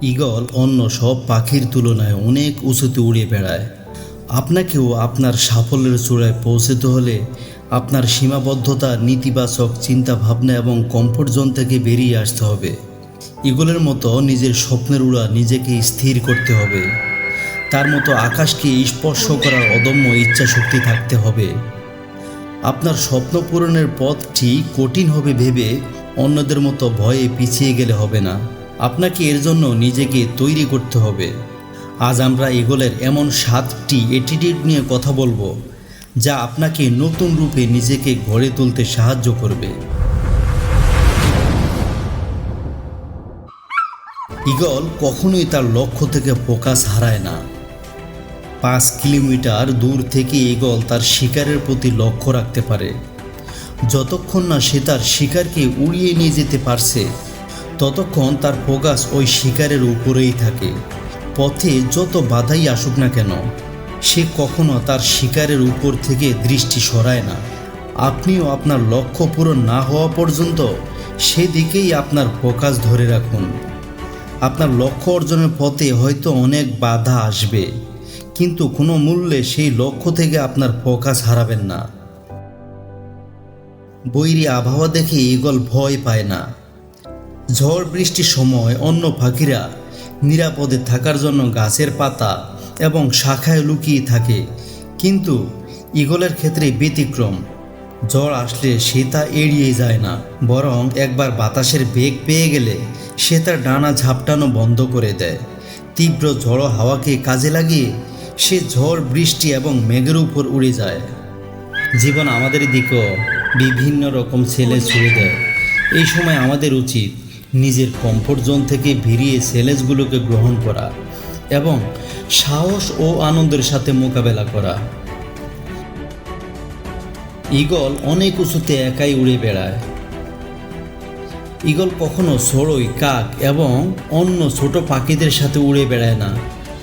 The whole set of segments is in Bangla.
ঈগল অন্য সব পাখির তুলনায় অনেক উঁচুতে উড়ে বেড়ায়। আপনাকেও আপনার সাফল্যের চূড়ায় পৌঁছতে হলে আপনার সীমাবদ্ধতা, নেতিবাচক চিন্তাভাবনা এবং কমফোর্ট জোন থেকে বেরিয়ে আসতে হবে। ঈগলের মতো নিজের স্বপ্নের উড়া নিজেকে স্থির করতে হবে। তার মতো আকাশকে স্পর্শ করার অদম্য ইচ্ছাশক্তি থাকতে হবে। আপনার স্বপ্ন পূরণের পথটি কঠিন হবে ভেবে অন্যদের মতো ভয়ে পিছিয়ে গেলে হবে না। আপনাকে এর জন্য নিজেকে তৈরি করতে হবে। আজ আমরা ঈগলের এমন 7টি অ্যাটিটিউড নিয়ে কথা বলবো, যা আপনাকে নতুন রূপে নিজেকে গড়ে তুলতে সাহায্য করবে। ঈগল কখনোই তার লক্ষ্য থেকে ফোকাস হারায় না। 5 কিলোমিটার দূর থেকে ঈগল তার শিকারের প্রতি লক্ষ্য রাখতে পারে। যতক্ষণ না সে তার শিকারকে উড়িয়ে নিয়ে যেতে পারছে, ততক্ষণ তার ফোকাস ওই শিকারের উপরেই থাকে। পথে যত বাধাই আসুক না কেন, সে কখনো তার শিকারের উপর থেকে দৃষ্টি সরায় না। আপনিও আপনার লক্ষ্য পূরণ না হওয়া পর্যন্ত সেদিকেই আপনার ফোকাস ধরে রাখুন। আপনার লক্ষ্য অর্জনের পথে হয়তো অনেক বাধা আসবে, কিন্তু কোনো মূল্যে সেই লক্ষ্য থেকে আপনার ফোকাস হারাবেন না। বৈরী আবহাওয়া দেখে ঈগল ভয় পায় না। ঝড় বৃষ্টির সময় অন্য পাখিরা নিরাপদে থাকার জন্য গাছের পাতা এবং শাখায় লুকিয়ে থাকে, কিন্তু ঈগলের ক্ষেত্রে ব্যতিক্রম। ঝড় আসলে সে তা এড়িয়ে যায় না, বরং একবার বাতাসের বেগ পেয়ে গেলে সে তার ডানা ঝাপটানো বন্ধ করে দেয়। তীব্র ঝড়ো হাওয়াকে কাজে লাগিয়ে সে ঝড়, বৃষ্টি এবং মেঘের উপর উড়ে যায়। জীবন আমাদের দিকেও বিভিন্ন রকম ছেলে ছুড়ে দেয়। এই সময় আমাদের উচিত নিজের কমফোর্ট জোন থেকে বেরিয়ে চ্যালেঞ্জগুলোকে গ্রহণ করা এবং সাহস ও আনন্দের সাথে মোকাবেলা করা। ঈগল অনেক উঁচুতে একাই উড়ে বেড়ায়। ঈগল কখনো চড়ুই, কাক এবং অন্য ছোট পাখিদের সাথে উড়ে বেড়ায় না,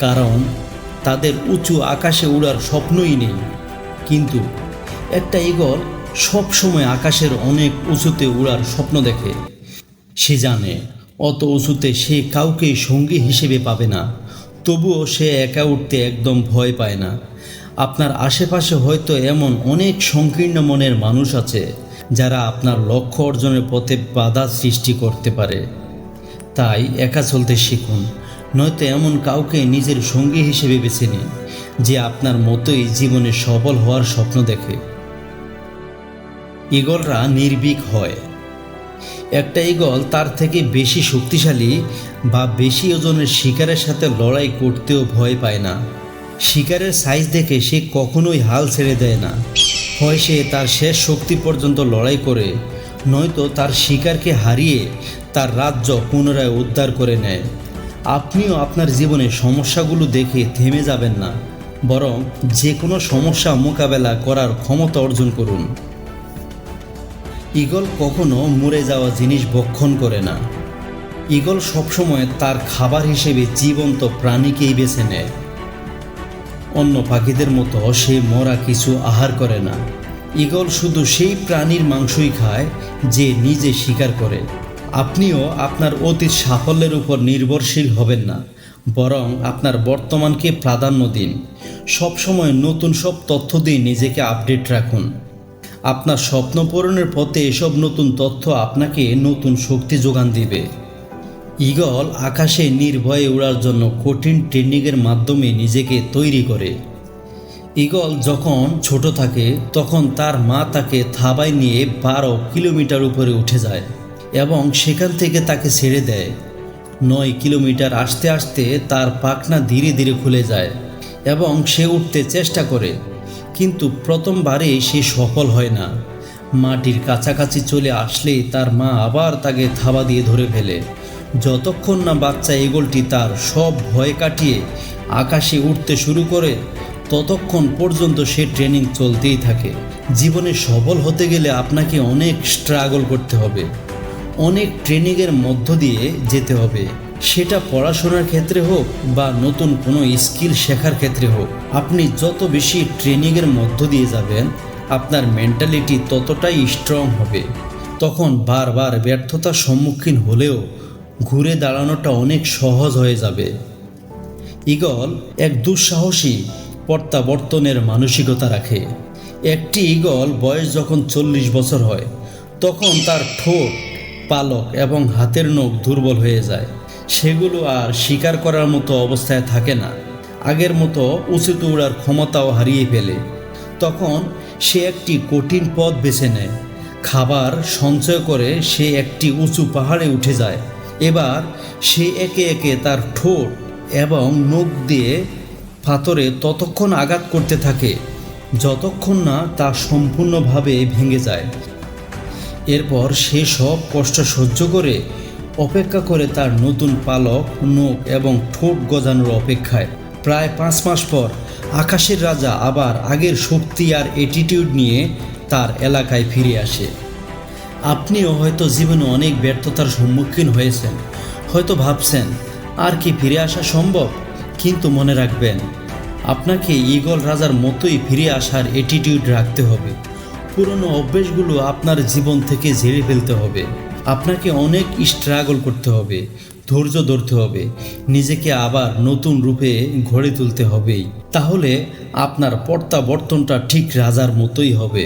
কারণ তাদের উঁচু আকাশে উড়ার স্বপ্নই নেই। কিন্তু একটা ঈগল সব সময় আকাশের অনেক উঁচুতে উড়ার স্বপ্ন দেখে। সে জানে অত উঁচুতে সে কাউকে সঙ্গী হিসেবে পাবে না, তবুও সে একা উঠতে একদম ভয় পায় না। আপনার আশেপাশে হয়তো এমন অনেক সংকীর্ণ মনের মানুষ আছে, যারা আপনার লক্ষ্য অর্জনের পথে বাধা সৃষ্টি করতে পারে। তাই একা চলতে শিখুন, নয়তো এমন কাউকে নিজের সঙ্গী হিসেবে বেছে নিন, যে আপনার মতোই জীবনে সফল হওয়ার স্বপ্ন দেখে। ঈগলরা নির্ভীক হয়। একটা ঈগল তার থেকে বেশি শক্তিশালী বা বেশি ওজনের শিকারের সাথে লড়াই করতেও ভয় পায় না। শিকারের সাইজ দেখে সে কখনোই হাল ছেড়ে দেয় না। হয় সে তার শেষ শক্তি পর্যন্ত লড়াই করে, নয়তো তার শিকারকে হারিয়ে তার রাজ্য পুনরায় উদ্ধার করে নেয়। আপনিও আপনার জীবনের সমস্যাগুলো দেখে থেমে যাবেন না, বরং যে কোনো সমস্যা মোকাবেলা করার ক্ষমতা অর্জন করুন। ঈগল কখনো মরে যাওয়া জিনিস ভক্ষণ করে না। ঈগল সবসময় তার খাবার হিসেবে জীবন্ত প্রাণীকেই বেছে নেয়। অন্য পাখিদের মতো সে মরা কিছু আহার করে না। ঈগল শুধু সেই প্রাণীর মাংসই খায় যে নিজে শিকার করে। আপনিও আপনার অতীত সাফল্যের উপর নির্ভরশীল হবেন না, বরং আপনার বর্তমানকে প্রাধান্য দিন। সবসময় নতুন সব তথ্য দিয়ে নিজেকে আপডেট রাখুন। আপনার স্বপ্ন পূরণের পথে এসব নতুন তথ্য আপনাকে নতুন শক্তি যোগান দিবে। ঈগল আকাশে নির্ভয়ে উড়ার জন্য কঠিন ট্রেনিংয়ের মাধ্যমে নিজেকে তৈরি করে। ঈগল যখন ছোট থাকে তখন তার মা তাকে থাবায় নিয়ে 12 কিলোমিটার উপরে উঠে যায় এবং সেখান থেকে তাকে ছেড়ে দেয়। 9 কিলোমিটার আসতে আসতে তার পাখনা ধীরে ধীরে খুলে যায় এবং সে উঠতে চেষ্টা করে, কিন্তু প্রথমবারে সে সফল হয় না। মাটির কাছাকাছি চলে আসলেই তার মা আবার তাকে থাবা দিয়ে ধরে ফেলে। যতক্ষণ না বাচ্চা ঈগলটি তার সব ভয় কাটিয়ে আকাশে উঠতে শুরু করে, ততক্ষণ পর্যন্ত সে ট্রেনিং চলতেই থাকে। জীবনে সফল হতে গেলে আপনাকে অনেক স্ট্রাগল করতে হবে, অনেক ট্রেনিংয়ের মধ্য দিয়ে যেতে হবে। সেটা পড়াশোনার ক্ষেত্রে হোক বা নতুন কোনো স্কিল শেখার ক্ষেত্রে হোক। আপনি যত বেশি ট্রেনিংয়ের মধ্য দিয়ে যাবেন, আপনার মেন্টালিটি ততটাই স্ট্রং হবে। তখন বারবার ব্যর্থতার সম্মুখীন হলেও ঘুরে দাঁড়ানোটা অনেক সহজ হয়ে যাবে। ঈগল এক দুঃসাহসী প্রত্যাবর্তনের মানসিকতা রাখে। একটি ঈগল বয়স যখন 40 বছর হয় তখন তার ঠোঁট, পালক এবং হাতের নখ দুর্বল হয়ে যায়। সেগুলো আর শিকার করার মতো অবস্থায় থাকে না, আগের মতো উঁচুতে ওড়ার ক্ষমতাও হারিয়ে ফেলে। তখন সে একটি কঠিন পথ বেছে নেয়। খাবার সঞ্চয় করে সে একটি উঁচু পাহাড়ে উঠে যায়। এবার সে একে একে তার ঠোঁট এবং নখ দিয়ে পাথরে ততক্ষণ আঘাত করতে থাকে যতক্ষণ না তা সম্পূর্ণভাবে ভেঙে যায়। এরপর সে সব কষ্ট সহ্য করে অপেক্ষা করে তার নতুন পালক, নখ এবং ঠোঁট গজানোর অপেক্ষায়। প্রায় 5 মাস পর আকাশের রাজা আবার আগের শক্তি আর অ্যাটিটিউড নিয়ে তার এলাকায় ফিরে আসে। আপনিও হয়তো জীবনে অনেক ব্যর্থতার সম্মুখীন হয়েছেন, হয়তো ভাবছেন আর কি ফিরে আসা সম্ভব। কিন্তু মনে রাখবেন, আপনাকে ঈগল রাজার মতোই ফিরে আসার অ্যাটিটিউড রাখতে হবে। পুরনো অভ্যেসগুলো আপনার জীবন থেকে ঝেড়ে ফেলতে হবে। আপনাকে অনেক স্ট্রাগল করতে হবে, ধৈর্য ধরতে হবে, নিজেকে আবার নতুন রূপে গড়ে তুলতে হবেই। তাহলে আপনার প্রত্যাবর্তনটা ঠিক রাজার মতোই হবে।